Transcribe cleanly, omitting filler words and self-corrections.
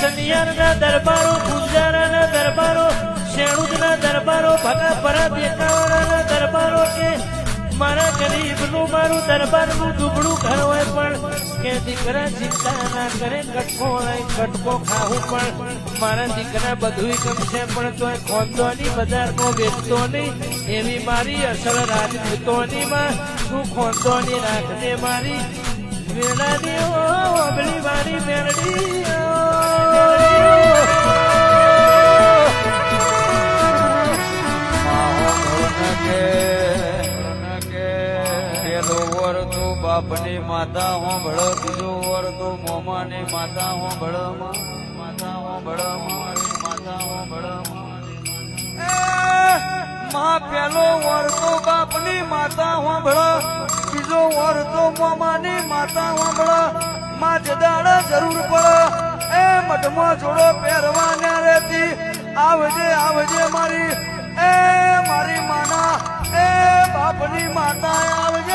સનિયારના દરબારો, ગુંજારાના દરબારો, શેણુજના દરબારો, ભગા ભરા દેખાવાળાના દરબારો કે મારા ગરીબનું મારું દરબારનું દુબળું ઘર હોય પણ કે દીકરા ચિંતા ના કરે, કટકો લઈ કટકો ખાવું પણ મારા દીકરા બધું ગમશે પણ તોય ખોંદોની બજારમાં વેચતો નહીં. એવી મારી અસલ રાજપૂતોની માં તું ખોંદોની રાખજે મારી વેળાની ઓબળી મારી મેળડી. બાપની માતા હોંભળ, બીજો વર તો મોમાની માતા હોંભળ, માતા હોંભળ, માતા હોંભળ. માં પેલો વર તો બાપની માતા હોંભળ, બીજો વર તો મોમાની માતા હોંભળ. માં જદાડા જરૂર પડે એ મઠમાં જોડો પહેરવાને રહેતી. આવજે આવજે મારી એ મારી માના એ બાપની માતા આવજે.